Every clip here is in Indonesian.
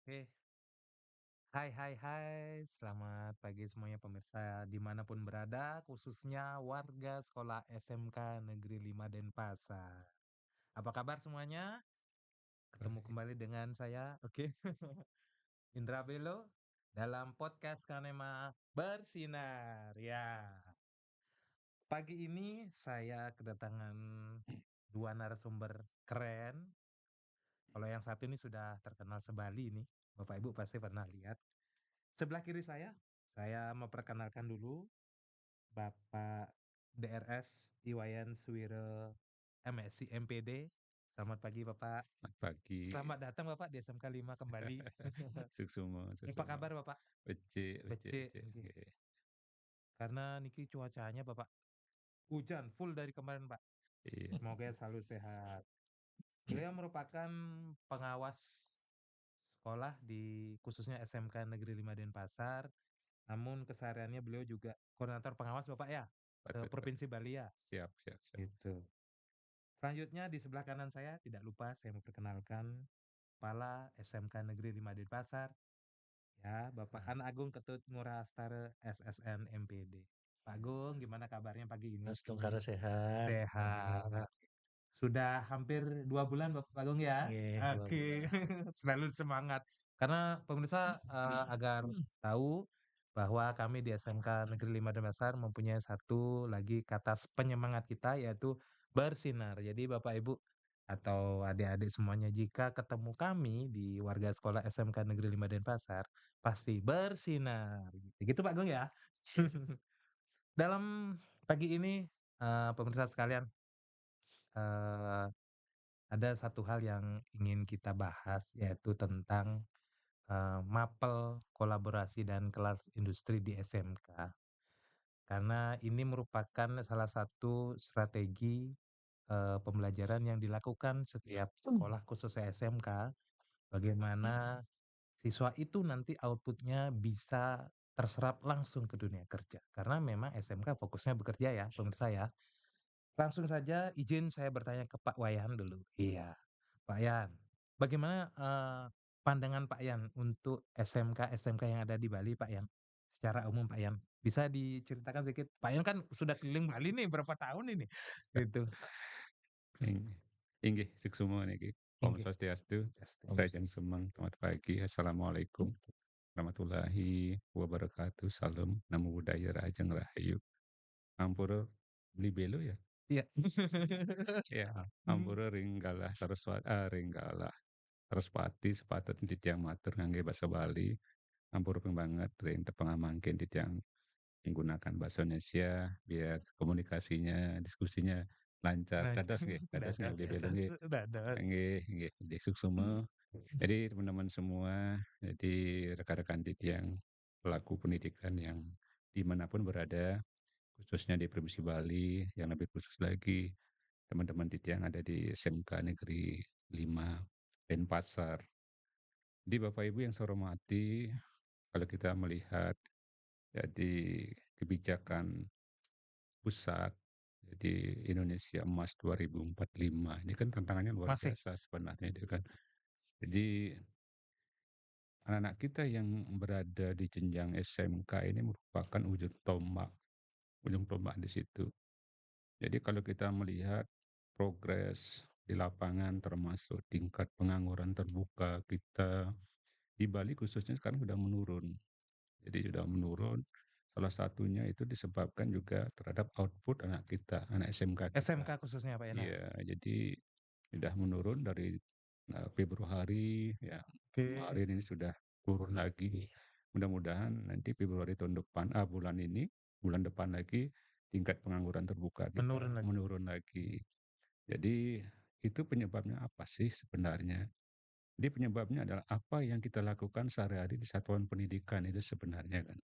Oke, hai, selamat pagi semuanya pemirsa dimanapun berada, khususnya warga sekolah SMK Negeri 5 Denpasar. Apa kabar semuanya? Ketemu Baik, kembali dengan saya, oke, Indra Belo dalam podcast Kanema Bersinar. Ya, pagi ini saya kedatangan dua narasumber keren. Kalau yang satu ini sudah terkenal sebali nih, Bapak Ibu pasti pernah lihat. Sebelah kiri saya memperkenalkan dulu Bapak DRS Iwayan Suwiro MSc MPD. Selamat pagi Bapak. selamat pagi. Selamat datang Bapak di SMK 5 kembali. Suksumo Apa suksumo. kabar Bapak? Becik becik Becik, becik, nggih. nggih. Karena niki cuacanya Bapak hujan full dari kemarin Pak. Iya, Semoga selalu sehat. Beliau merupakan pengawas sekolah di khususnya SMK Negeri 5 Denpasar. Namun kesehariannya beliau juga koordinator pengawas Bapak ya, betul betul. se-Provinsi Bali ya, Siap siap siap. gitu. Selanjutnya di sebelah kanan saya tidak lupa saya memperkenalkan Kepala SMK Negeri 5 Denpasar, ya Bapak Baik. An Agung Ketut Ngurah Astara SSN MPD. Pak Agung, gimana kabarnya pagi ini? Mas Tungkara sehat, Sehat. alhamdulillah. Sudah hampir 2 bulan Bapak Agung ya? Nggih, 2 Oke, bulan. selalu semangat. Karena pemirsa, agar tahu bahwa kami di SMK Negeri 5 Denpasar mempunyai satu lagi kata penyemangat kita yaitu bersinar. Jadi Bapak Ibu atau adik-adik semuanya jika ketemu kami di warga sekolah SMK Negeri 5 Denpasar, pasti bersinar gitu. Gitu Pak Agung ya? Dalam pagi ini, pemirsa sekalian, eee ada satu hal yang ingin kita bahas, yaitu tentang, mapel kolaborasi dan kelas industri di SMK. Karena ini merupakan salah satu strategi, pembelajaran yang dilakukan setiap sekolah khususnya SMK, bagaimana siswa itu nanti output-nya bisa terserap langsung ke dunia kerja. Karena memang SMK fokusnya bekerja ya, pemirsa ya. Langsung saja izin saya bertanya ke Pak Wayan dulu. Iya, Pak Yan, bagaimana, pandangan Pak Yan untuk SMK-SMK yang ada di Bali, Pak Yan? Secara umum, Pak Yan, bisa diceritakan sedikit? Pak Yan kan sudah keliling Bali nih berapa tahun ini, gitu. Inggih. Inggih, suksumo niki. Om Inggih, Swastiastu, Om Sajen Sumeng, selamat pagi. Assalamualaikum warahmatullahi wabarakatuh. Salam, namo buddhaya, rajeng rahayu. Ampura beli belo ya? Iya. Ya, Mmm, ampura ringgalah Saraswati sepatut titiang matur ngangge basa Bali. Ampura ping banget ring tepangamangkin titiang menggunakan bahasa Indonesia biar komunikasinya, diskusinya lancar. nah, Dados nggih dados beli belo dados nggih. dados. Nggih, nggih suksema. Jadi teman-teman semua, jadi rekan-rekan yang pelaku pendidikan yang dimanapun berada, khususnya di Provinsi Bali, yang lebih khusus lagi teman-teman yang ada di SMK Negeri 5 Denpasar. Jadi Bapak Ibu yang saya hormati, kalau kita melihat jadi kebijakan pusat, jadi Indonesia Emas 2045 ini kan tantangannya luar Masih? biasa sebenarnya itu kan. Jadi anak-anak kita yang berada di jenjang SMK ini merupakan ujung tombak di situ. Jadi kalau kita melihat progres di lapangan termasuk tingkat pengangguran terbuka kita di Bali khususnya sekarang sudah menurun. Jadi sudah menurun, salah satunya itu disebabkan juga terhadap output anak kita, anak SMK kita. SMK khususnya, Pak Yan, ya? Iya, jadi sudah menurun dari, Februari, ya Oke, kemarin ini sudah turun lagi. Mudah-mudahan nanti Februari tahun depan bulan ini, bulan depan lagi tingkat pengangguran terbuka menurun kita lagi. menurun lagi. Jadi itu penyebabnya apa sih sebenarnya? Jadi penyebabnya adalah apa yang kita lakukan sehari-hari di satuan pendidikan itu sebenarnya kan.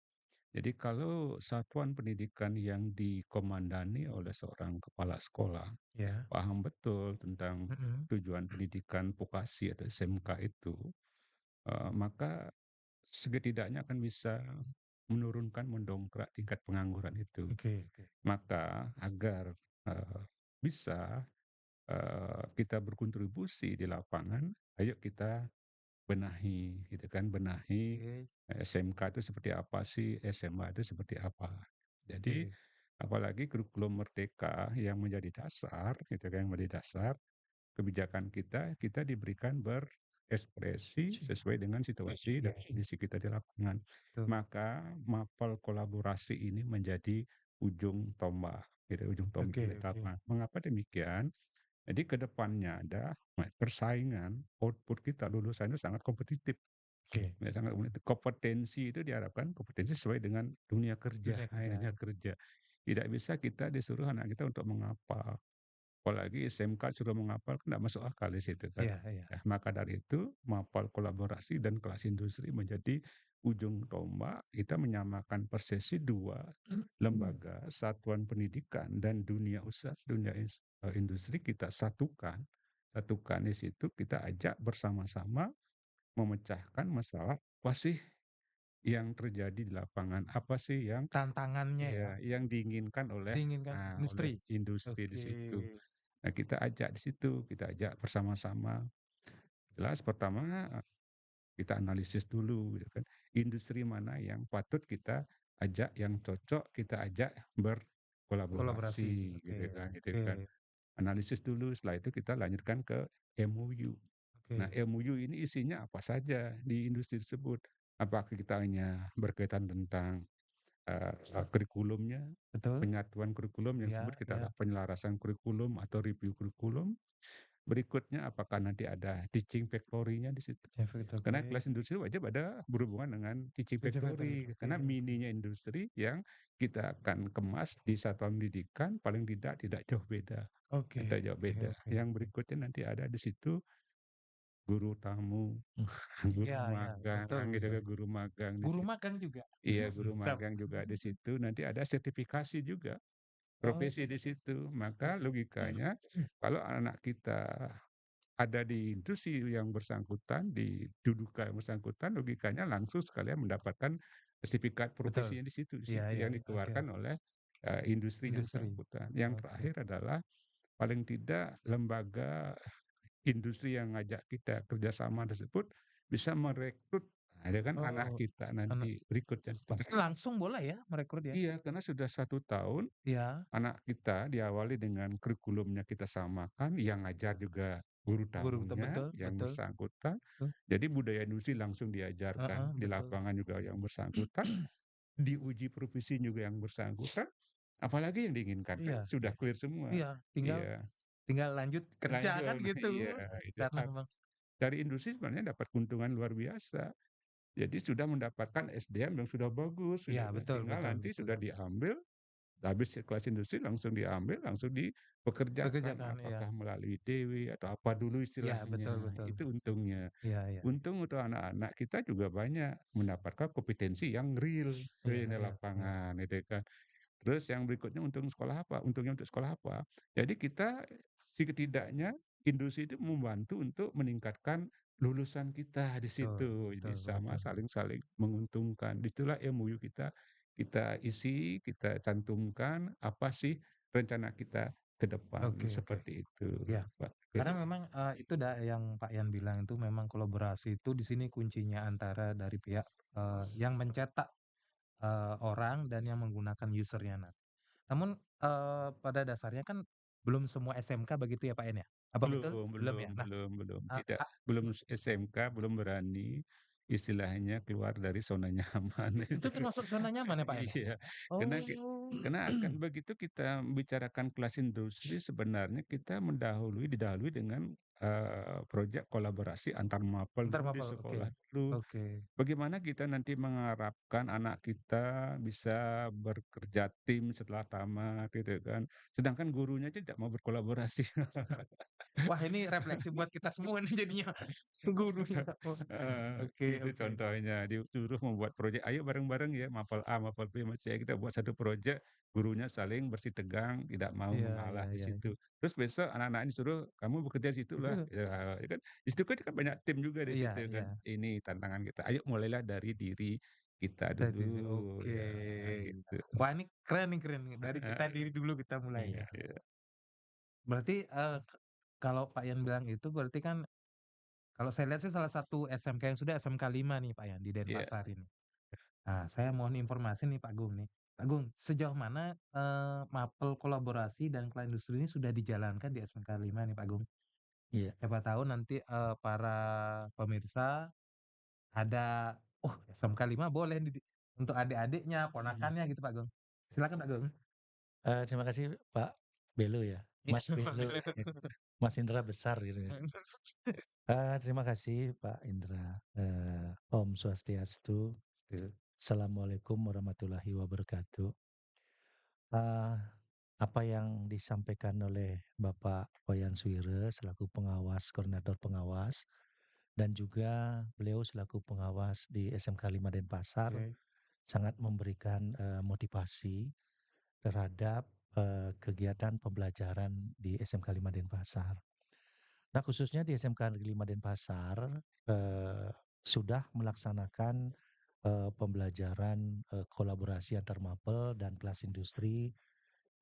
Jadi kalau satuan pendidikan yang dikomandani oleh seorang kepala sekolah Ya, paham betul tentang mhm, tujuan pendidikan vokasi atau SMK itu, maka setidaknya akan bisa menurunkan, mendongkrak tingkat pengangguran itu. oke oke. Maka agar, bisa, kita berkontribusi di lapangan, ayo kita benahi gitu kan, benahi Oke SMK itu seperti apa sih, SMA itu seperti apa. Jadi oke. apalagi kurikulum Merdeka yang menjadi dasar gitu kan, yang menjadi dasar kebijakan kita, kita diberikan berekspresi sesuai dengan situasi dan kondisi kita di lapangan. Betul. Maka mapel kolaborasi ini menjadi ujung tombak, gitu, ujung tombak Oke di oke lapangan. Mengapa demikian? Jadi ke depannya ada persaingan output kita lulusan itu sangat kompetitif. oke. Ya, sangat kompetensi itu diharapkan kompetensi sesuai dengan dunia kerja, Dunia kerja dunia ya. kerja. Tidak bisa kita disuruh anak kita untuk menghafal. Apalagi SMK suruh menghafal kan nggak masuk akal di situ kan. Iya iya. Nah, maka dari itu mapel kolaborasi dan kelas industri menjadi ujung tombak kita menyamakan persesi dua lembaga satuan pendidikan dan dunia usaha, industri kita satukan. Satukan di situ kita ajak bersama-sama memecahkan masalah apa sih yang terjadi di lapangan, apa sih yang Tantangannya ya, ya yang diinginkan diinginkan oleh industri. industri di Oke. situ. Nah, kita ajak di situ, kita ajak bersama-sama. Jelas pertama, kita analisis dulu gitu kan, industri mana yang patut kita ajak, yang cocok kita ajak Kolaborasi. berkolaborasi Oke gitu oke kan. Analisis dulu, setelah itu kita lanjutkan ke MOU. Nah, oke. MOU ini isinya apa saja di industri tersebut? Apakah kita hanya berkaitan tentang kurikulumnya, Betul. penyatuan kurikulum yang disebut Iya kita iya. ada penyelarasan kurikulum atau review kurikulum. Berikutnya apakah nanti ada teaching factory-nya di situ. Cevit Karena oke. kelas industri wajib ada berhubungan dengan teaching Cevit factory, oke karena oke. mininya industri yang kita akan kemas di satuan pendidikan paling tidak jauh beda, Oke tidak jauh oke beda. oke Yang oke. berikutnya nanti ada di situ guru tamu, Iya guru iya. Betul magang gitu betul. kan, guru magang di Guru situ. magang juga? Iya, guru Mantap. magang juga di situ, nanti ada sertifikasi juga, profesi di Oke. situ. Maka logikanya kalau anak kita ada di industri yang bersangkutan, di dudukan yang bersangkutan, logikanya langsung sekalian mendapatkan sertifikat Betul. profesinya di Iya situ iya yang iya. Oke dikeluarkan oke. oleh, industri yang Industri. bersangkutan. Yang Oke. terakhir adalah paling tidak lembaga industri yang ngajak kita kerjasama tersebut bisa merekrut, nah, itu kan anak Oh, kita anak nanti berikutnya. bahkan langsung boleh ya merekrut ya? Iya, karena sudah 1 tahun Iya, anak kita diawali dengan kurikulumnya kita samakan, yang ngajar juga guru guru betul tamunya betul yang betul bersangkutan. betul. Jadi budaya industri langsung diajarkan, Heeh, di betul. lapangan juga yang bersangkutan, diuji profesi juga yang bersangkutan, apalagi yang diinginkan, kan Iya sudah iya clear semua. iya, tinggal Iya, tinggal lanjut kerja kan lanjut, gitu. iya, itu Karena memang dari industri sebenarnya dapat keuntungan luar biasa. Jadi sudah mendapatkan SDM yang sudah bagus iya, gitu kan, betul tinggal betul nanti betul. sudah diambil. Habis kelas industri langsung diambil, langsung dipekerjakan, Pekerjakan, iya. apakah melalui DW atau apa dulu Iya, betul istilahnya, betul. itu untungnya. Iya iya Untung untuk anak-anak kita juga banyak mendapatkan kompetensi yang iya real di iya iya. lapangan, itu kan. Terus yang berikutnya untung sekolah apa? Untungnya untuk sekolah apa? Jadi kita setidaknya industri itu membantu untuk meningkatkan lulusan kita di Betul situ. Jadi betul sama betul. saling-saling menguntungkan. Disitulah MOU kita isi, kita cantumkan apa sih rencana kita ke depan, Oke oke. seperti itu, Iya, Pak. karena memang, itu yang Pak Yan bilang itu memang kolaborasi itu di sini kuncinya antara dari pihak, yang mencetak, orang dan yang menggunakan user-nya. Nah, namun, pada dasarnya kan belum semua SMK begitu ya, Pak Yan, ya? Apa betul? Belum Belum belum ya? Nah, belum belum, eee, tidak, a belum SMK, belum berani, istilahnya keluar dari zona nyaman itu itu. termasuk zona nyaman ya, Pak Yan, ya? Iya, karena Oh. karena akan begitu kita membicarakan kelas industri sebenarnya kita didahului dengan, projek kolaborasi antar mapel Entar dulu di mapel, oke sekolah dulu. oke. Bagaimana kita nanti mengharapkan anak kita bisa bekerja tim setelah tamat gitu kan, sedangkan gurunya aja tidak mau berkolaborasi. Wah, ini refleksi buat kita semua nih jadinya, gurunya. Oh, oke Itu oke. contohnya, disuruh membuat proyek, "Ayo bareng-bareng ya, mapel A, mapel B, mapel C, kita buat satu proyek," gurunya saling bersitegang, tidak mau Iya iya mengalah di iya. situ. Terus besok anak-anak ini suruh, "Kamu bekerja di situlah," Itu ya kan, di situ kan banyak tim juga di iya situ kan. iya. Ini tantangan kita, ayo mulailah dari diri kita Tadi dulu, oke. ya gitu. Wah, ini keren nih, dari kita diri dulu kita mulai Iya nih. iya. Berarti, kalau Pak Yan bilang itu berarti kan Kalau saya lihat sih salah satu SMK yang sudah SMK 5 nih Pak ya, di Iya, Denpasar ini. Nah, saya mohon informasi nih Pak Gung nih. Pak Gung, sejauh mana, mapel kolaborasi dan klien industri ini sudah dijalankan di SMK 5 nih Pak Gung? Iya, Siapa tahu nanti, para pemirsa ada, "Oh SMK 5 boleh nih untuk adik-adiknya, mhm. ponakannya," gitu Pak Gung. Silakan Pak Gung. Terima kasih Pak Belo ya, Iya, Mas Belo, Mas Indra besar gitu ya. Terima kasih Pak Indra, Om Swastiastu, Still, Assalamualaikum warahmatullahi wabarakatuh. Eee, apa yang disampaikan oleh Bapak Wayan Suwire selaku pengawas, koordinator pengawas, dan juga beliau selaku pengawas di SMK 5 Denpasar oke sangat memberikan, motivasi terhadap, kegiatan pembelajaran di SMK 5 Denpasar. Nah, khususnya di SMK Negeri 5 Denpasar, eee, sudah melaksanakan, pembelajaran, kolaborasi antar mapel dan kelas industri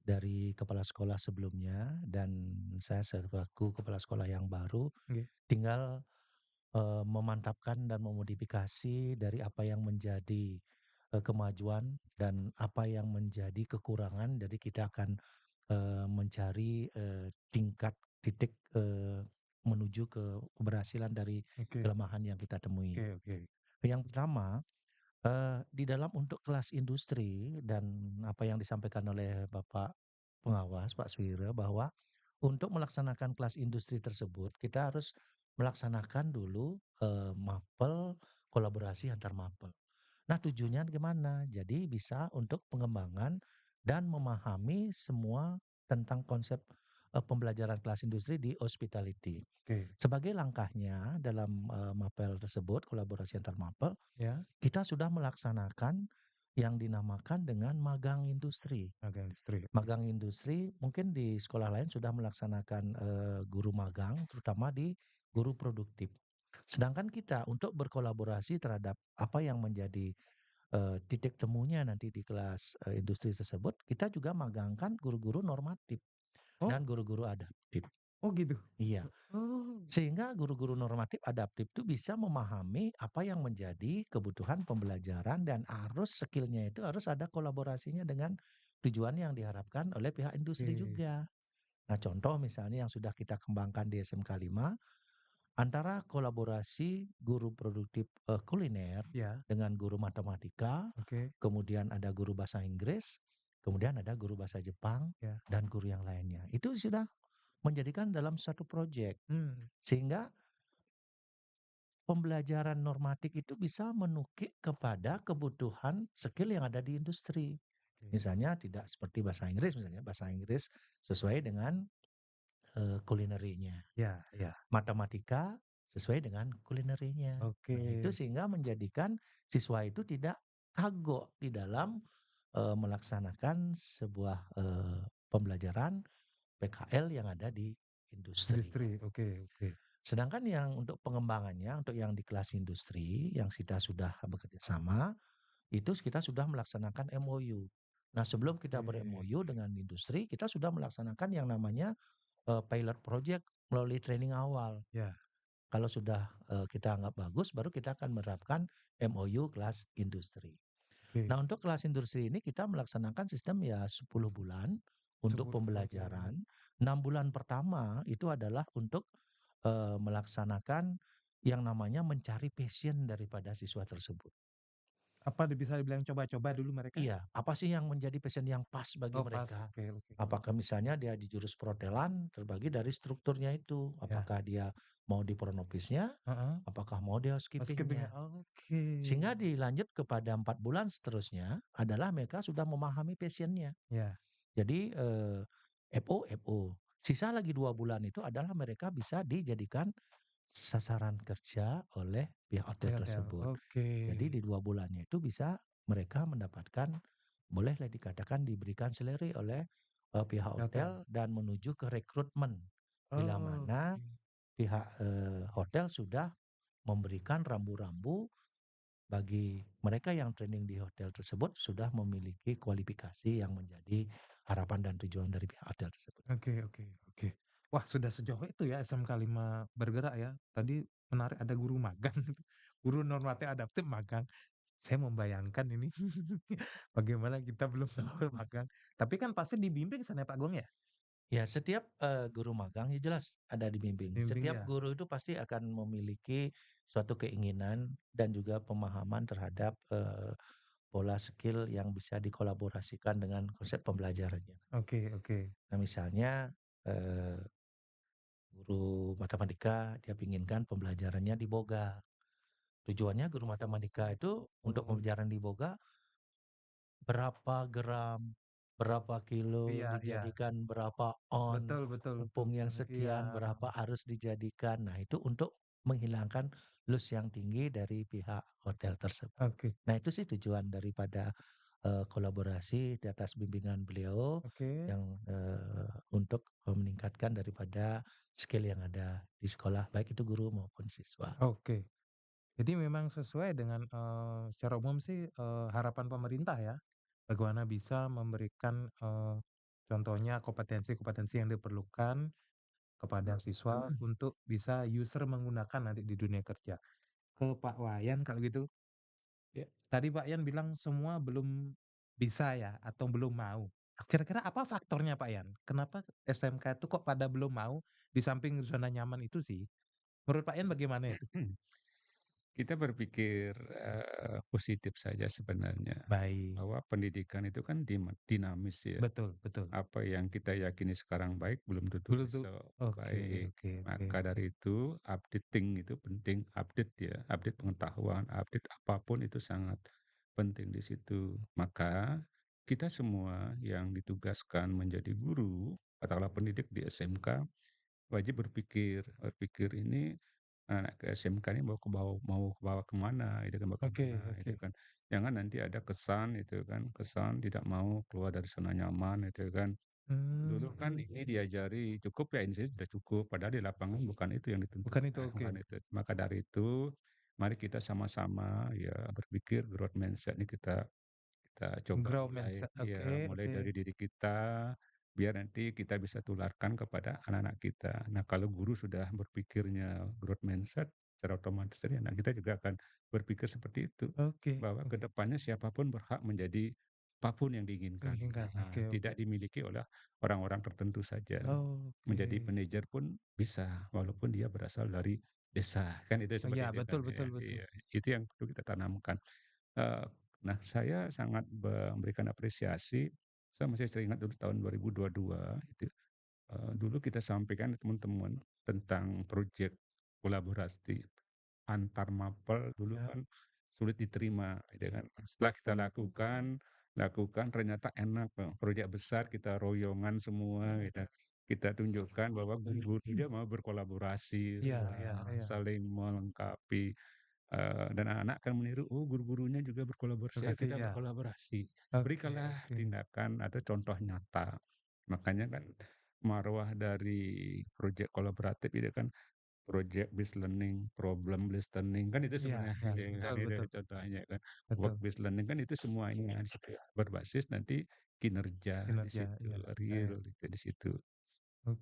dari kepala sekolah sebelumnya dan saya selaku kepala sekolah yang baru oke tinggal, memantapkan dan memodifikasi dari apa yang menjadi, kemajuan dan apa yang menjadi kekurangan. Jadi kita akan, mencari, tingkat titik, menuju ke keberhasilan dari oke kelemahan yang kita temui. oke oke. Yang pertama, di dalam untuk kelas industri dan apa yang disampaikan oleh Bapak pengawas, Pak Suwira, bahwa untuk melaksanakan kelas industri tersebut, kita harus melaksanakan dulu, mapel kolaborasi antar mapel. Nah, tujuannya gimana? Jadi bisa untuk pengembangan dan memahami semua tentang konsep, pembelajaran kelas industri di hospitality. Oke, Sebagai langkahnya dalam, mapel tersebut, kolaborasi antar mapel, ya, kita sudah melaksanakan yang dinamakan dengan magang industri. magang industri, oke Magang industri mungkin di sekolah lain sudah melaksanakan, guru magang, terutama di guru produktif. Sedangkan kita untuk berkolaborasi terhadap apa yang menjadi, titik temunya nanti di kelas, industri tersebut, kita juga magangkan guru-guru normatif oh dan guru-guru adaptif. oh gitu? Iya. Oh, Sehingga guru-guru normatif adaptif itu bisa memahami apa yang menjadi kebutuhan pembelajaran dan harus skillnya itu harus ada kolaborasinya dengan tujuan yang diharapkan oleh pihak industri oke, juga. Nah, contoh misalnya yang sudah kita kembangkan di SMK 5, antara kolaborasi guru produktif kuliner ya, dengan guru matematika, oke, kemudian ada guru bahasa Inggris, kemudian ada guru bahasa Jepang, ya, dan guru yang lainnya. Itu sudah menjadikan dalam satu proyek. mmm, Sehingga pembelajaran normatif itu bisa menukik kepada kebutuhan skill yang ada di industri. oke, Misalnya tidak seperti bahasa Inggris misalnya, bahasa Inggris sesuai dengan, kulinerinya. ya ya, Matematika sesuai dengan kulinerinya. oke, Nah, itu sehingga menjadikan siswa itu tidak kagok di dalam, melaksanakan sebuah, pembelajaran PKL yang ada di industri. industri, oke oke, Sedangkan yang untuk pengembangannya, untuk yang di kelas industri yang kita sudah bekerja sama, itu kita sudah melaksanakan MOU. Nah, sebelum kita oke, ber-MOU dengan industri, kita sudah melaksanakan yang namanya, pilot project melalui training awal. ya, Kalau sudah, kita anggap bagus, baru kita akan menerapkan MOU kelas industri. oke, Nah, untuk kelas industri ini kita melaksanakan sistem ya 10 bulan untuk 10 bulan. pembelajaran. 6 bulan pertama itu adalah untuk, melaksanakan yang namanya mencari passion daripada siswa tersebut. Apa bisa dibilang coba-coba dulu mereka? Iya, apa sih yang menjadi passion yang pas bagi Oh pas, mereka? oke oke, Apakah misalnya dia di jurus perhotelan terbagi dari strukturnya itu, ya, apakah dia mau di front office-nya, heeh, apakah mau dia housekeeping-nya, housekeeping-nya. oke, Sehingga dilanjut kepada 4 bulan seterusnya adalah mereka sudah memahami passion-nya. ya, Jadi, FO, FO. Sisa lagi 2 bulan itu adalah mereka bisa dijadikan sasaran kerja oleh pihak di hotel hotel, tersebut. oke, Jadi di 2 bulannya itu bisa mereka mendapatkan bolehlah dikatakan diberikan salary oleh, pihak di hotel, hotel dan menuju ke rekrutmen. Bila mana oke. pihak, hotel sudah memberikan rambu-rambu bagi mereka yang training di hotel tersebut sudah memiliki kualifikasi yang menjadi harapan dan tujuan dari pihak hotel tersebut. Oke oke oke. Wah, sudah sejauh itu ya SMK 5 bergerak ya. Tadi menarik ada guru magang gitu, guru normatif adaptif magang. Saya membayangkan ini bagaimana kita belum tahu magang. Tapi kan pasti dibimbing sana ya Pak Gong ya? Ya, setiap, guru magang ya jelas ada dibimbing. Bimbing Setiap ya? guru itu pasti akan memiliki suatu keinginan dan juga pemahaman terhadap, pola skill yang bisa dikolaborasikan dengan konsep pembelajarannya. Oke oke. Nah, misalnya, eee, guru matematika dia inginkan pembelajarannya di Boga. Tujuannya guru matematika itu untuk Oh, pembelajaran di Boga berapa gram, berapa kilo iya iya. dijadikan berapa on, Betul betul betul tepung yang betul. Iya. sekian, berapa harus dijadikan. Nah, itu untuk menghilangkan loss yang tinggi dari pihak hotel tersebut. Oke Nah, itu sih tujuan daripada, kolaborasi di atas bimbingan beliau oke yang, untuk, meningkatkan daripada skill yang ada di sekolah, baik itu guru maupun siswa. oke. Jadi memang sesuai dengan, secara umum sih, harapan pemerintah ya, bagaimana bisa memberikan, contohnya kompetensi-kompetensi yang diperlukan kepada siswa untuk bisa user menggunakan nanti di dunia kerja. Ke Pak Wayan kalau gitu, Ya. tadi Pak Yan bilang semua belum bisa ya atau belum mau. Kira-kira apa faktornya Pak Yan? Kenapa SMK itu kok pada belum mau di samping zona nyaman itu sih? Menurut Pak Yan bagaimana itu? Kita berpikir, positif saja sebenarnya, Baik, bahwa pendidikan itu kan dinamis ya. betul betul. Apa yang kita yakini sekarang baik belum tentu Belum tuh besok oke baik. oke oke Maka oke. dari itu updating itu penting, update ya, update pengetahuan, update apapun itu sangat penting di situ. Maka kita semua yang ditugaskan menjadi guru, katakanlah pendidik di SMK, wajib berpikir berpikir ini anak ke SMK ini mau ke bawa kemana gitu kan, mau Oke kemana oke. itu kan. Jangan nanti ada kesan itu kan, kesan tidak mau keluar dari zona nyaman itu kan. Mmm, Dulu kan ini diajari cukup ya, ini saja sudah cukup, padahal di lapangan bukan itu yang dituntut. bukan itu, Nah, oke. bukan itu. Maka dari itu, mari kita sama-sama ya berpikir growth mindset ini kita kita coba Grow mulai mindset, oke ya mulai oke. dari diri kita, biar nanti kita bisa tularkan kepada anak-anak kita. Nah, kalau guru sudah berpikirnya growth mindset, secara otomatis tadi anak kita juga akan berpikir seperti itu, Oke bahwa ke oke. depannya siapapun berhak menjadi apapun yang diinginkan. Menginginkan, oke oke. Tidak dimiliki oleh orang-orang tertentu saja. Menjadi Oke. manajer pun bisa, walaupun dia berasal dari desa, kan itu Oh seperti iya, itu kan betul betul ya, betul. iya. Itu yang perlu kita tanamkan. Eee, nah, saya sangat memberikan apresiasi, saya masih teringat dulu tahun 2022 itu, dulu kita sampaikan ke teman-teman tentang proyek kolaborasi antar mapel dulu Ya. kan sulit diterima gitu kan. Setelah kita lakukan lakukan ternyata enak, proyek besar kita royongan semua kita tunjukkan bahwa guru-guru juga mau berkolaborasi, Iya iya wah iya. saling melengkapi. Dan anak-anak akan meniru, "Oh, guru-gurunya juga berkolaborasi, ayo Lokasi kita ya. berkolaborasi." Oke Berikanlah oke. tindakan atau contoh nyata. Makanya kan marwah dari proyek kolaboratif itu kan project based learning, problem based learning, kan itu Iya sebenarnya iya. kan Betul itu betul contohnya kan. Work betul. based learning kan itu semuanya di situ berbasis nanti kinerja di Kinerja, situ, iya. real itu di situ.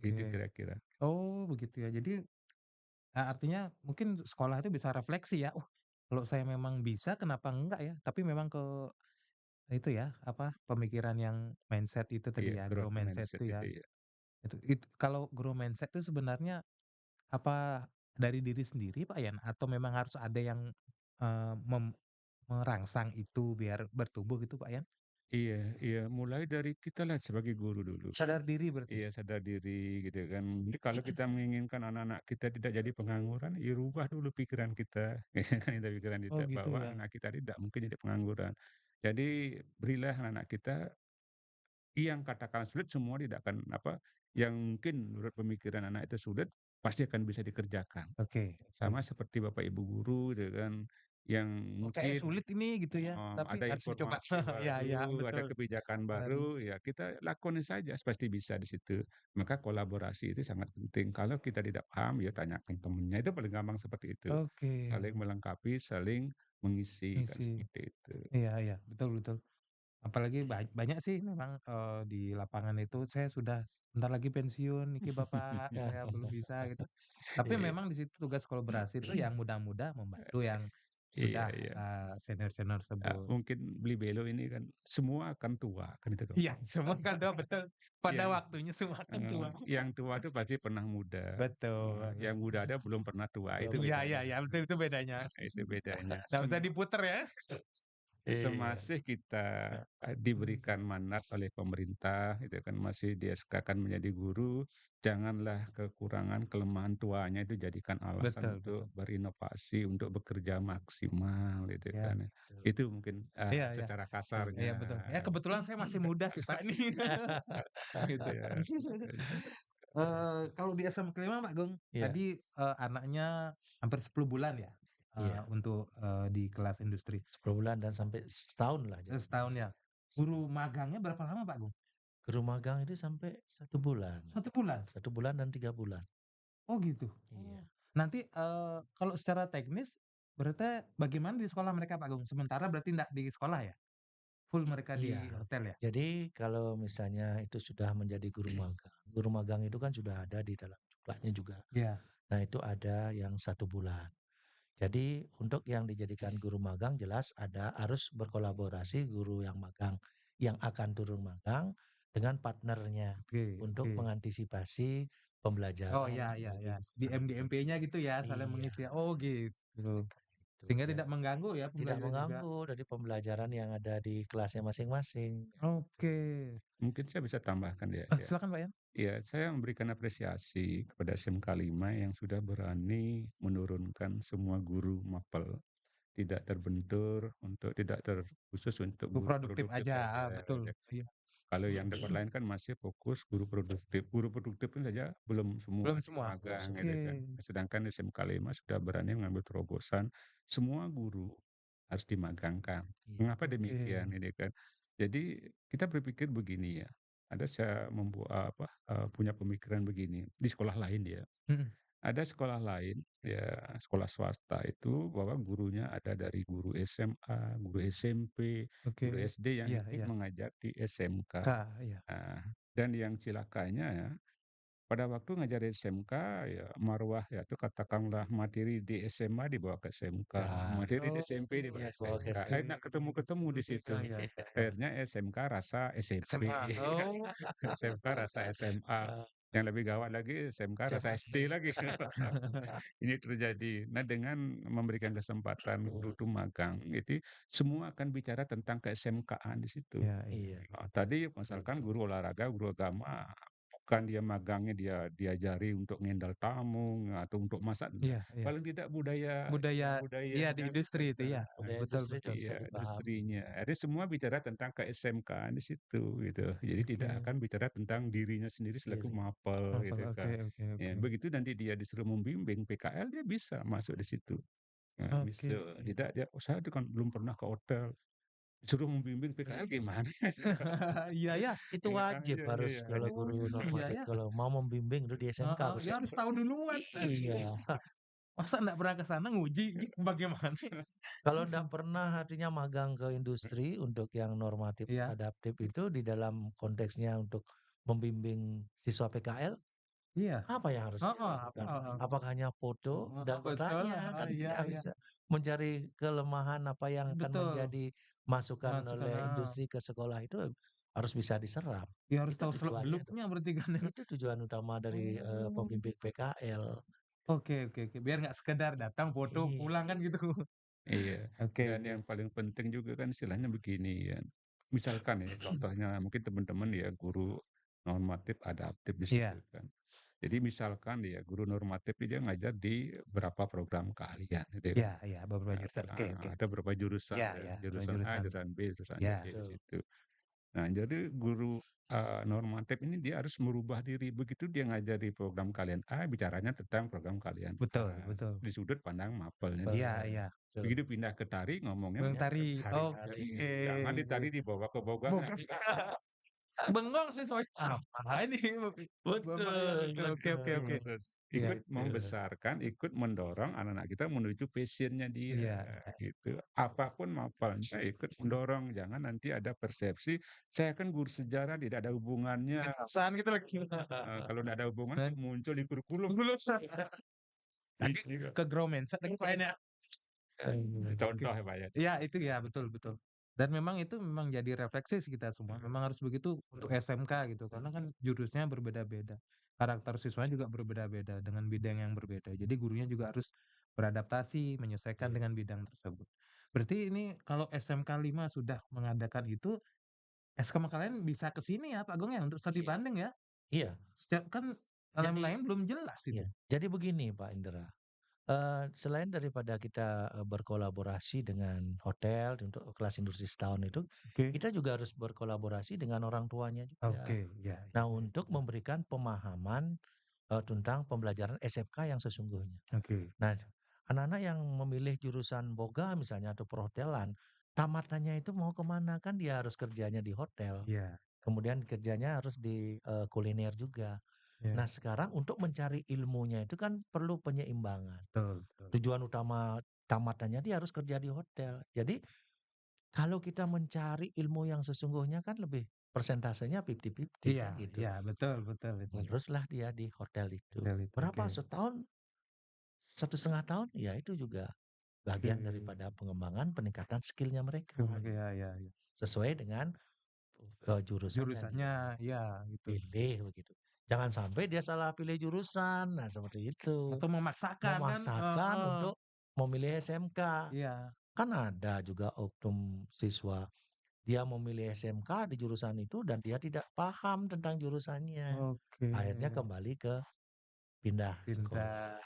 Itu Oke. kira-kira. Oh begitu ya. Jadi, artinya mungkin sekolah itu bisa refleksi ya, "Oh, kalau saya memang bisa kenapa enggak ya?" Tapi memang ke itu ya, apa, pemikiran yang mindset itu Iya, tadi ya, grow growth mindset mindset itu itu ya. ya. Itu kalau grow mindset itu sebenarnya apa dari diri sendiri Pak Yan? Atau memang harus ada yang, merangsang itu biar bertumbuh gitu Pak Yan? Iya iya, mulai dari kita lah sebagai guru dulu. Sadar diri berarti? Iya, sadar diri gitu kan. Jadi kalau kita menginginkan anak-anak kita tidak jadi pengangguran, ya rubah dulu pikiran kita, ya kan itu pikiran Oh kita gitu bahwa ya? anak kita tidak mungkin jadi pengangguran. Jadi berilah anak-anak kita yang katakan sulit semua tidak akan apa, yang mungkin menurut pemikiran anak itu sulit, pasti akan bisa dikerjakan. Oke oke. Sama seperti bapak ibu guru gitu kan, yang Oh kayaknya mungkin sulit ini gitu ya, tapi Ada harus dicoba. informasi Iya iya, baru, ada betul. kebijakan Baru. baru, ya kita lakoni saja, pasti bisa di situ. Maka kolaborasi itu sangat penting. Kalau kita tidak paham, ya tanyakan temennya, itu paling gampang seperti itu. Oke, Saling melengkapi, saling mengisi, kan isi. seperti itu. Iya iya, betul betul. Apalagi banyak sih memang, di lapangan itu saya sudah bentar lagi pensiun niki Bapak, saya belum bisa gitu. Tapi Iya. memang di situ tugas kolaborasi itu yang muda-muda membantu yang Iya sudah, iya. senior-senior tersebut. Mungkin beli belo ini kan semua akan tua, kan itu kan. Iya, semua kan tua, betul. Pada Yang waktunya semua kan tua. yang tua itu pasti pernah muda, Betul. yang muda ada belum pernah tua, Belum itu Iya pernah. iya bedanya. iya, betul itu bedanya. Itu bedanya. Nggak bisa diputer ya. Iya. Semasih kita, Mmm, diberikan mandat oleh pemerintah gitu kan, masih di-SK-kan menjadi guru, janganlah kekurangan, kelemahan tuanya itu jadikan alasan betul untuk betul. berinovasi, untuk bekerja maksimal gitu Ya, kan ya. Betul. Itu mungkin, iya iya. secara Iya. Iya kasarnya. betul. Ya kebetulan saya masih muda sih Pak ini. Gitu. Ya, Kalau di SMA kelima Pak Gong, Iya, tadi, anaknya hampir 10 bulan ya, iya. untuk, di kelas industri? 10 bulan dan sampai setahun lah jadinya. Setahun ya? Guru Setahun. magangnya berapa lama Pak Gong? Guru magang itu sampai 1 bulan. 1 bulan? 1 bulan dan 3 bulan. Oh gitu? Iya. Oh. Nanti, kalau secara teknis, berarti bagaimana di sekolah mereka Pak Gong? Sementara berarti ndak di sekolah ya? Full mereka Iya. di hotel ya? Jadi kalau misalnya itu sudah menjadi guru magang itu kan sudah ada di dalam cuklatnya juga. Iya. Nah itu ada yang 1 bulan. Jadi untuk yang dijadikan guru magang jelas harus berkolaborasi guru yang magang yang akan turun magang dengan partnernya Oke untuk oke. mengantisipasi Oh pembelajaran ya ya ya, dari di anak didik. MD-MP-nya gitu ya, saling Iya, mengisi ya? Oh gitu. itu. Sehingga tidak mengganggu ya Tidak pembelajaran juga? mengganggu dari pembelajaran yang ada di kelasnya masing-masing. Gitu. Oke. mungkin saya bisa tambahkan ya, ya. Silakan Pak Yan. Iya, saya memberikan apresiasi kepada SMK 5 yang sudah berani menurunkan semua guru mapel. Tidak terbentur untuk tidak khusus untuk Bu guru produktif produktif aja, saja betul, gitu. iya. Kalau yang tempat lain kan masih fokus guru produktif. Guru produktif pun saja belum semua Belum semua? Belum magang semua. gitu kan. Oke Sedangkan SMK 5 sudah berani mengambil terobosan semua guru harus dimagangkan. Iya. Mengapa oke. demikian ini kan? Jadi kita berpikir begini ya. Ada saya punya pemikiran begini di sekolah lain ya. Mhm, Ada sekolah lain, ya sekolah swasta itu bahwa gurunya ada dari guru SMA, guru SMP, oke. guru SD yang Iya ikut iya. mengajar di SMK. Iya. Nah, dan yang celakanya ya, pada waktu ngajar di SMK ya marwah ya itu katakanlah materi di SMA dibawa ke SMK, Ya, materi di Oh, SMP dibawa iya ke bawa ke SMK. oke. SMP. Enak ketemu-ketemu di situ. Iya iya iya iya. Akhirnya SMK rasa SMP, SMA. Oh. SMK rasa SMA. Eh, Yang lebih gawat lagi SMK rasa SMA. SD lagi. Ini terjadi. Nah, dengan memberikan kesempatan guru itu magang, itu semua akan bicara tentang ke-SMK-an di situ. Iya iya. Iya, Tadi betul misalkan betul. guru olahraga, guru agama, bukan dia magangnya dia diajari untuk ngendal tamu atau untuk masak, enggak. Iya iya. Paling tidak budaya Budaya budaya iya di industri itu, iya. Budaya Betul industri betul. juga bisa iya, dipahami. industrinya. Jadi semua bicara tentang ke-SMK-an di situ gitu. Jadi tidak Oke. akan bicara tentang dirinya sendiri selaku Diri. mapel Hafal, gitu oke kan. oke Ya, oke. begitu nanti dia disuruh membimbing PKL dia bisa masuk di situ. Nah, Oke. bisa tidak dia, "Oh, saya itu kan belum pernah ke hotel, disuruh membimbing PKL gimana?" Iya ya. Itu wajib Iya iya harus iya. kalau Oh, guru iya normatif ya. kalau mau membimbing itu di SMK Heeh, harus. ya harus tahu duluan. Iya. Masa nggak pernah ke sana nguji, bagaimana? Kalau ndak pernah artinya magang ke industri untuk yang normatif Iya, adaptif itu di dalam konteksnya untuk membimbing siswa PKL, iya. apa yang harus dia Heeh, apa lakukan? heeh. Apakah hanya foto Heeh, dan betul, bertanya? heeh, Kan iya tidak iya. bisa mencari kelemahan apa yang akan Betul, menjadi masukan masukan oleh heeh. industri ke sekolah itu harus bisa diserap. Ya harus Itu tahu tujuannya tuh. seluk-beluknya berarti kan ya. Itu tujuan utama dari Oh. pembimbing PKL. Oke oke oke, biar nggak sekedar datang foto Iya, pulang kan gitu. Iya, Oke dan oke. yang paling penting juga kan istilahnya begini ya, misalkan ya contohnya mungkin teman-teman ya guru normatif adaptif di situ Iya, kan. Jadi misalkan ya guru normatif dia ngajar di berapa program keahlian gitu iya kan. iya, beberapa jurusan. Oke oke. Ada berapa jurusan Iya ya, iya, beberapa jurusan A, jurusan. jurusan B, jurusan Iya, C di betul. situ. Nah, jadi guru, normatif ini dia harus merubah diri, begitu dia ngajari program kalian A, bicaranya tentang program kalian betul A, betul. di sudut pandang mapelnya Iya dia. iya. Betul. Begitu pindah ke tari, ngomongnya Bang ke tari, tari juga, Tari. oke. iya. Jangan di tari dibawa ke bogangan. Bukan. Bengong sih soalnya, apa ini Bapak ya, Betul, betul, oke oke betul. oke. Iya ikut itu. membesarkan, ikut mendorong anak-anak kita menuju passion-nya dia, Iya iya. gitu. Apapun mapelnya ikut mendorong, jangan nanti ada persepsi, "Saya kan guru sejarah, tidak ada hubungannya." Pesan gitu lagi. Kalau nggak ada hubungan Nah, kok muncul di kurikulum. dulu lagi Gitu juga. ke grow mindset lagi kayaknya. Oke. Contoh ya, Pak, ya, Iya contoh. itu ya betul betul. Dan memang itu memang jadi refleksi sih kita semua. Memang harus begitu untuk SMK gitu. Karena kan jurusnya berbeda-beda. Karakter siswanya juga berbeda-beda dengan bidang yang berbeda. Jadi gurunya juga harus beradaptasi, menyesuaikan dengan bidang tersebut. Berarti ini kalau SMK 5 sudah mengadakan itu, SKM kalian bisa ke sini ya Pak Gong ya untuk studi Iya. banding ya? Iya. Setiap kan Jadi lain-lain belum jelas itu. iya. Jadi begini Pak Indra, selain daripada kita, berkolaborasi dengan hotel untuk kelas industri setahun itu, Oke. kita juga harus berkolaborasi dengan orang tuanya juga. Oke, ya Nah, ya. untuk memberikan pemahaman, tentang pembelajaran SMK yang sesungguhnya. Oke. Nah, anak-anak yang memilih jurusan boga misalnya atau perhotelan, tamatannya itu mau kemana? Kan dia harus kerjanya di hotel, Iya, kemudian kerjanya harus di, kuliner juga. iya. Nah, sekarang untuk mencari ilmunya itu kan perlu penyeimbangan. Betul betul. Tujuan utama tamatannya dia harus kerja di hotel. Jadi, kalau kita mencari ilmu yang sesungguhnya kan lebih persentasenya 50-50 Iya kan gitu. iya, betul betul itu. Haruslah dia di hotel itu. Hotel itu, oke. Berapa setahun? 1,5 tahun? Ya itu juga Oke. bagian daripada pengembangan peningkatan skill-nya mereka Oke, gitu. ya ya ya. Sesuai dengan, jurusan yang dia Jurusannya, ya gitu. pilih begitu. Jangan sampai dia salah pilih jurusan. Nah, seperti itu. Atau memaksakan kan? Memaksakan Heeh. untuk memilih SMK. Iya. Kan ada juga oknum siswa, dia memilih SMK di jurusan itu dan dia tidak paham tentang jurusannya. Oke. Akhirnya kembali ke pindah sekolah, Pindah.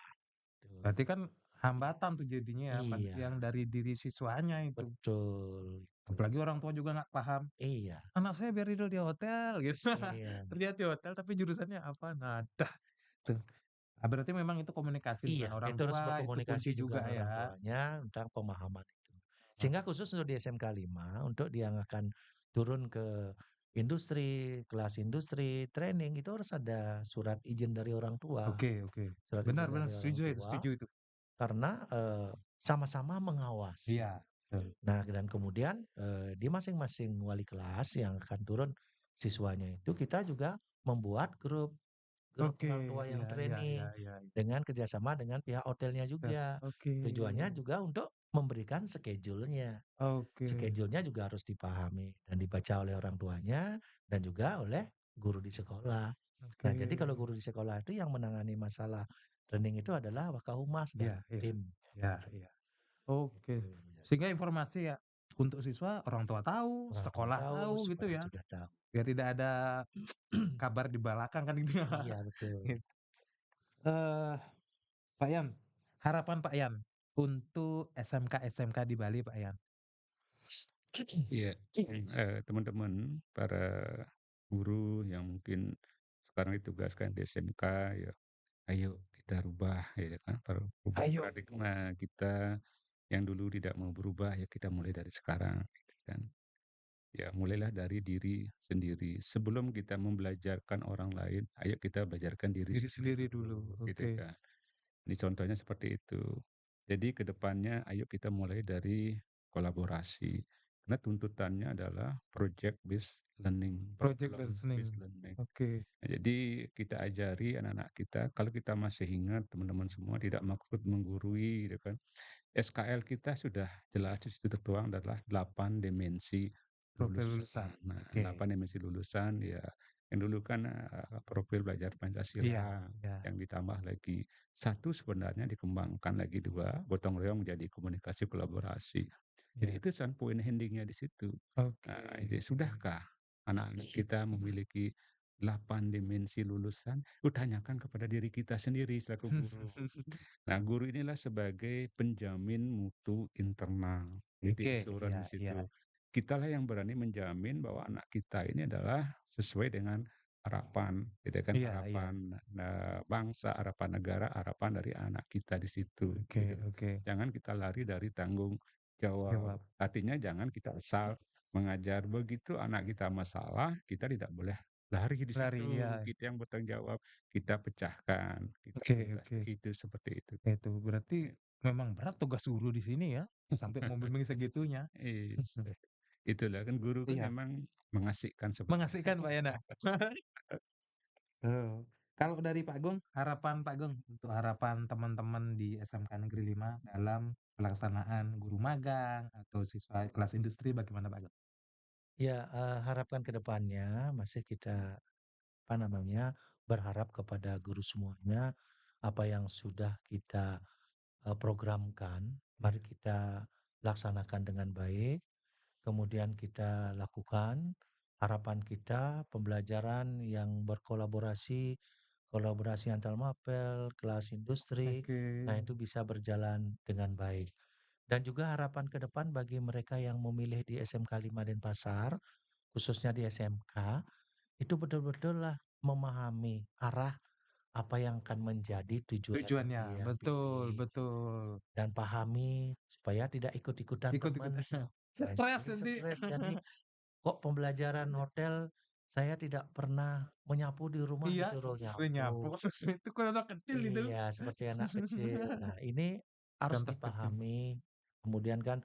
gitu. Berarti kan hambatan tuh jadinya ya, Iya, yang dari diri siswanya itu. betul itu. Apalagi orang tua juga nggak paham. Iya, Anak saya biar tidur di hotel gitu. iya. Kerja di hotel tapi jurusannya apa? Nah, dah tuh. Berarti memang itu komunikasi Iya, dengan orang itu harus tua itu berkomunikasi kunci juga juga dengan orang ya. tuanya tentang pemahaman itu. Heeh. Sehingga khusus untuk di SMK 5, untuk dia yang akan turun ke industri, kelas industri, training, itu harus ada surat izin dari orang tua. Oke oke. Surat Benar izin benar, dari orang setuju itu tua, setuju itu. karena, sama-sama mengawasi. Iya, betul. Nah, dan kemudian, di masing-masing wali kelas yang akan turun siswanya itu, kita juga membuat grup grup Oke, orang tua yang iya iya iya training iya. dengan kerjasama dengan pihak hotelnya Iya. juga. Oke. Tujuannya juga untuk memberikan schedule-nya. Oke. Schedule-nya juga harus dipahami dan dibaca oleh orang tuanya dan juga oleh guru di sekolah. Oke. Nah, jadi kalau guru di sekolah itu yang menangani masalah training itu adalah Wakahumas dan Iya iya. tim. Iya iya. Oke. Itu. Sehingga informasi ya untuk siswa, orang tua tahu, Orang tua sekolah tahu, tahu gitu sekolah ya. juga tahu. Biar tidak ada kabar di belakang kan gitu ya. Iya, betul. Gitu. Eh, Pak Yan, harapan Pak Yan untuk SMK-SMK di Bali Pak Yan. Iya, teman-teman, para guru yang mungkin sekarang ditugaskan di SMK, ya ayo kita rubah ya kan, rubah Ayo. paradigma kita yang dulu tidak mau berubah, ya kita mulai dari sekarang gitu kan. Ya mulailah dari diri sendiri. Sebelum kita membelajarkan orang lain, ayo kita belajarkan diri Diri sendiri sendiri dulu. dulu gitu Oke. kan. Ini contohnya seperti itu. Jadi ke depannya ayo kita mulai dari kolaborasi. Karena tuntutannya adalah project based learning, Project problem listening. based learning. Oke. Nah, jadi kita ajari anak-anak kita, kalau kita masih ingat teman-teman semua tidak maksud menggurui gitu kan. SKL kita sudah jelas di situ tertuang adalah 8 dimensi Profil lulusan. lulusan. Nah, Oke. 8 dimensi lulusan ya yang dulu kan profil belajar Iya, Pancasila iya. yang ditambah lagi satu sebenarnya dikembangkan lagi dua gotong royong menjadi komunikasi kolaborasi. Jadi Iya. itu poin endingnya di situ. Oke. Nah, jadi sudahkah anak-anak kita memiliki 8 dimensi lulusan? Tanyakan kepada diri kita sendiri selaku guru. Nah, guru inilah sebagai penjamin mutu internal. Jadi Oke, insuran iya di iya. situ. Kitalah yang berani menjamin bahwa anak kita ini adalah sesuai dengan harapan, gitu kan? Iya iya. Harapan bangsa, harapan negara, harapan dari anak kita di situ, gitu. Oke oke. Jangan kita lari dari tanggung jawab. Jawab. Artinya jangan kita asal mengajar begitu anak kita masalah, kita tidak boleh lari di Lari, situ, iya. kita yang bertanggung jawab, kita pecahkan, kita Oke tuntas, oke. itu seperti itu. Itu berarti memang berat tugas guru di sini ya, sampai membimbing segitunya. Iya, itulah kan guru kan Iya, memang mengasihkan sebenarnya. mengasihkan Pak ya, nak? Kalau dari Pak Agung, harapan Pak Agung untuk harapan teman-teman di SMK Negeri 5 dalam pelaksanaan guru magang atau siswa kelas industri bagaimana Pak Agung? Ya, harapkan ke depannya masih kita, apa namanya, berharap kepada guru semuanya, apa yang sudah kita, programkan, mari Iya. kita laksanakan dengan baik, kemudian kita lakukan. Harapan kita pembelajaran yang berkolaborasi, kolaborasi antar mapel, kelas industri, Oke. nah itu bisa berjalan dengan baik. Dan juga harapan ke depan bagi mereka yang memilih di SMK 5 Denpasar, khususnya di SMK, itu betul-betul lah memahami arah apa yang akan menjadi tujuan yang Tujuannya, dia betul pilih betul. dan pahami supaya tidak ikut-ikutan Ikut-ikut teman. Nah, stres jadi nanti. stres. Jadi kok pembelajaran hotel saya tidak pernah menyapu di rumah Iya, disuruh sering nyapu. nyapu. Itu kalau anak kecil itu. Iya, seperti anak kecil. Nah, ini harus Contoh kecil. dipahami. Kemudian kan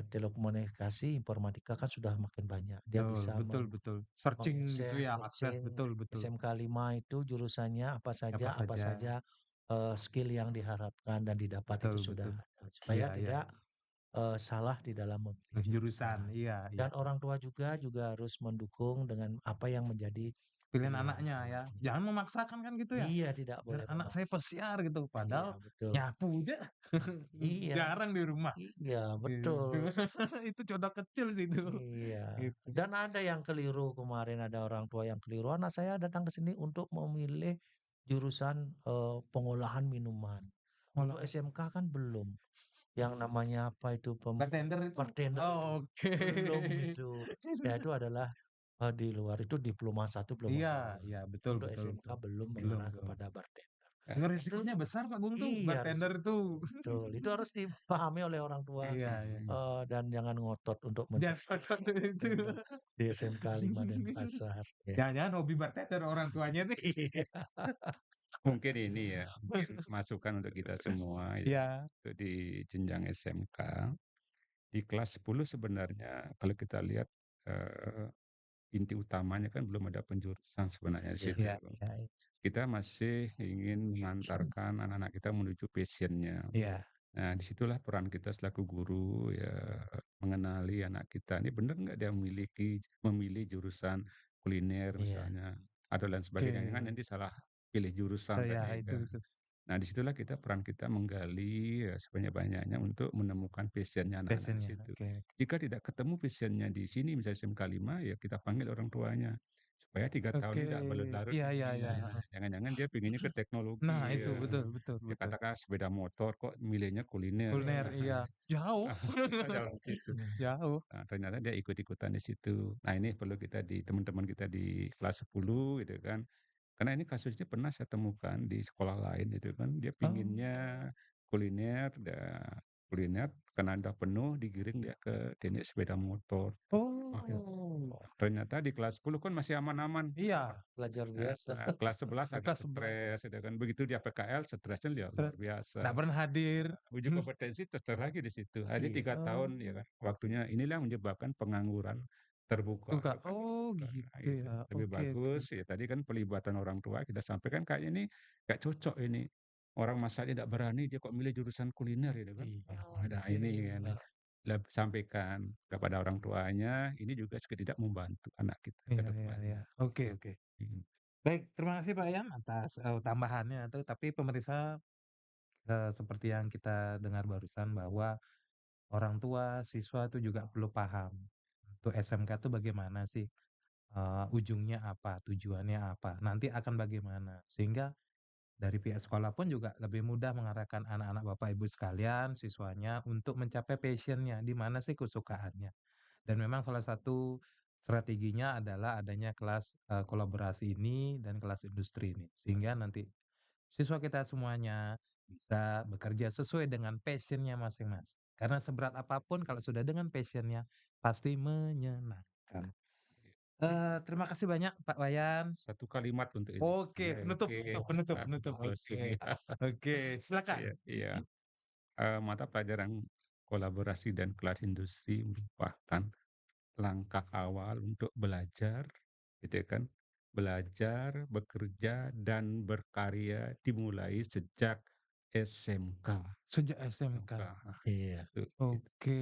telekomunikasi, informatika kan sudah makin banyak. Dia Betul bisa betul betul. Searching gitu mengakses, ya, akses, searching betul betul. SMK 5 itu jurusannya Apa apa saja, saja skill yang diharapkan dan didapat itu betul sudah betul. ada. Supaya Iya iya. tidak salah di dalam memilih Jurusan, jurusan. iya iya. Dan orang tua juga harus mendukung dengan apa yang menjadi Pilihan pilihan anaknya ya, anaknya. jangan memaksakan kan gitu ya. Iya, tidak Biar boleh anak saya memaksa. pesiar gitu, padahal Iya, betul. nyapu aja Iya, jarang di rumah, iya, betul. gitu. Itu contoh kecil sih itu, Iya. gitu. Dan ada yang keliru kemarin, ada orang tua yang keliru. Anak saya datang ke sini untuk memilih jurusan pengolahan minuman. Untuk Olahan SMK kan belum. Yang namanya apa itu bartender itu? bartender itu Oh, oke. belum itu. Ya itu adalah di luar itu diploma satu, diploma Iya 2. iya, betul Untuk betul SMK betul. belum Belum mengarah belum. kepada bartender. Itu Itu resikonya besar Pak Gung tuh, iya bartender itu. risiko, betul. Itu harus dipahami oleh orang tua, Iya iya. dan jangan ngotot untuk Jangan menjadi ngotot itu. bartender di SMK 5 Denpasar, ya. Jangan-jangan hobi bartender orang tuanya nih. Iya. Mungkin ini ya, mungkin masukan untuk kita semua ya, Iya, untuk di jenjang SMK, di kelas 10 sebenarnya kalau kita lihat, eee, inti utamanya kan belum ada penjurusan sebenarnya di Iya. situ. iya iya iya. Kita masih ingin mengantarkan anak-anak kita menuju passion-nya. Iya, Nah, disitulah peran kita selaku guru ya, mengenali anak kita, ini benar nggak dia memilih jurusan kuliner Iya. misalnya, atau lain sebagainya, jangan oke. nanti salah pilih jurusan Oh ya, tadi kan. itu. Nah, disitulah kita peran kita menggali ya sebanyak-banyaknya untuk menemukan passion-nya anak-anak di Passion-nya, situ. oke. Jika tidak ketemu passion-nya di sini misalnya SMK 5 ya kita panggil orang tuanya. Supaya 3 tahun Oke, ini tidak berlarut-larut iya iya iya, ini. heeh. Jangan-jangan dia pengennya ke Nah teknologi itu, ya. betul betul Ya betul. katakan sepeda motor kok milihnya kuliner ya. Kuliner, iya. Jauh. Dalam situ. Jauh. Nah, ternyata dia ikut-ikutan di situ. Nah, ini perlu kita teman-teman kita di kelas 10 gitu kan. Karena ini kasusnya pernah saya temukan di sekolah lain itu kan, dia Oh. pinginnya kuliner, kuliner karena udah penuh digiring dia ke teknik sepeda motor. Wah, Oh, ternyata di kelas 10 kan masih aman-aman. Iya, pelajar biasa. Kelas 11 agak kelas 11, stres gitu kan. Begitu dia PKL stresnya dia luar terus biasa. nggak pernah hadir. Uji kompetensi terus lagi di situ. Akhirnya Iya. 3 Oh, tahun ya kan, waktunya inilah yang menyebabkan pengangguran terbuka suka. itu kan. Oh Nah gitu itu, ya, lebih oke oke. bagus ya tadi kan pelibatan orang tua kita sampaikan kayaknya ini nggak cocok ini. Orang masanya tidak berani dia kok milih jurusan kuliner gitu kan. Iya. Oh, ada Oke. ini kan. Sampaikan kepada orang tuanya, ini juga tidak membantu anak kita ke Iya iya iya. depannya. Oke oke. Mhm. Baik, terima kasih Pak Yan atas, tambahannya tuh, tapi pemirsa, seperti yang kita dengar barusan bahwa orang tua, siswa itu juga perlu paham, untuk SMK tuh bagaimana sih, ujungnya apa, tujuannya apa, nanti akan bagaimana. Sehingga dari pihak sekolah pun juga lebih mudah mengarahkan anak-anak Bapak Ibu sekalian, siswanya untuk mencapai passion-nya, di mana sih kesukaannya. Dan memang salah satu strateginya adalah adanya kelas, kolaborasi ini dan kelas industri ini. Sehingga nanti siswa kita semuanya bisa bekerja sesuai dengan passion-nya masing-masing. Karena seberat apapun kalau sudah dengan passion-nya, pasti menyenangkan. Terima kasih banyak Pak Wayan. Satu kalimat untuk ini. Oke, penutup Oke, penutup. bagus Oke. ini. Oke, silakan. Iya, iya. Mata pelajaran kolaborasi dan kelas industri merupakan langkah awal untuk belajar, gitu ya kan. Belajar, bekerja, dan berkarya dimulai sejak SMK. Sejak SMK. SMK, ah, Iya. itu. Oke,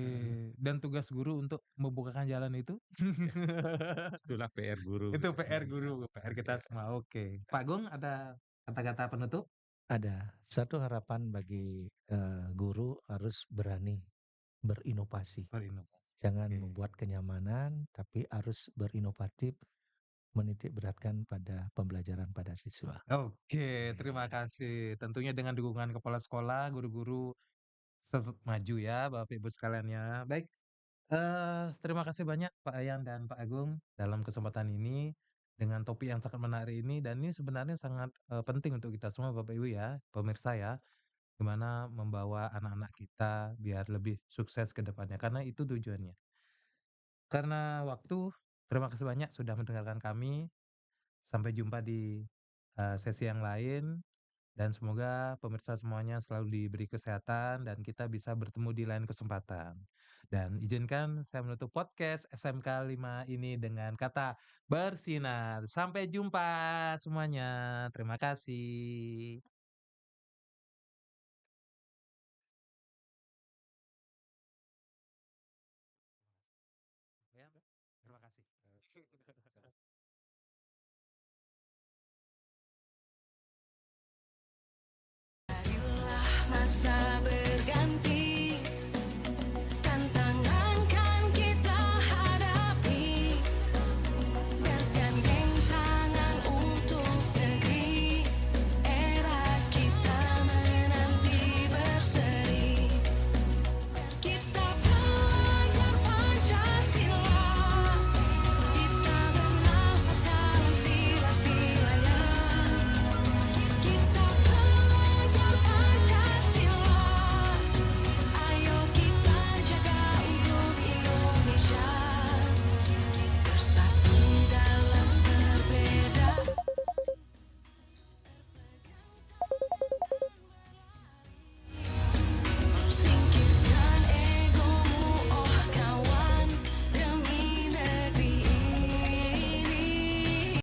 dan tugas guru untuk membukakan jalan itu? Ya, itulah PR guru Itu gitu kan. PR guru, PR kita Iya. semua. Oke. Pak Gung ada kata-kata penutup? Ada satu harapan bagi guru harus berani berinovasi. Berinovasi. Jangan Oke. membuat kenyamanan, tapi harus berinovatif, menitik beratkan pada pembelajaran pada siswa. Oke, terima kasih. Tentunya dengan dukungan kepala sekolah, guru-guru maju ya, Bapak Ibu sekalian ya. Baik, terima kasih banyak Pak Ayan dan Pak Agung dalam kesempatan ini dengan topik yang sangat menarik ini dan ini sebenarnya sangat penting untuk kita semua Bapak Ibu ya, pemirsa ya, gimana membawa anak-anak kita biar lebih sukses ke depannya karena itu tujuannya. Karena waktu, terima kasih banyak sudah mendengarkan kami. Sampai jumpa di sesi yang lain. Dan semoga pemirsa semuanya selalu diberi kesehatan dan kita bisa bertemu di lain kesempatan. Dan izinkan saya menutup podcast SMK 5 ini dengan kata bersinar. Sampai jumpa semuanya. Terima kasih. Ya, terima kasih.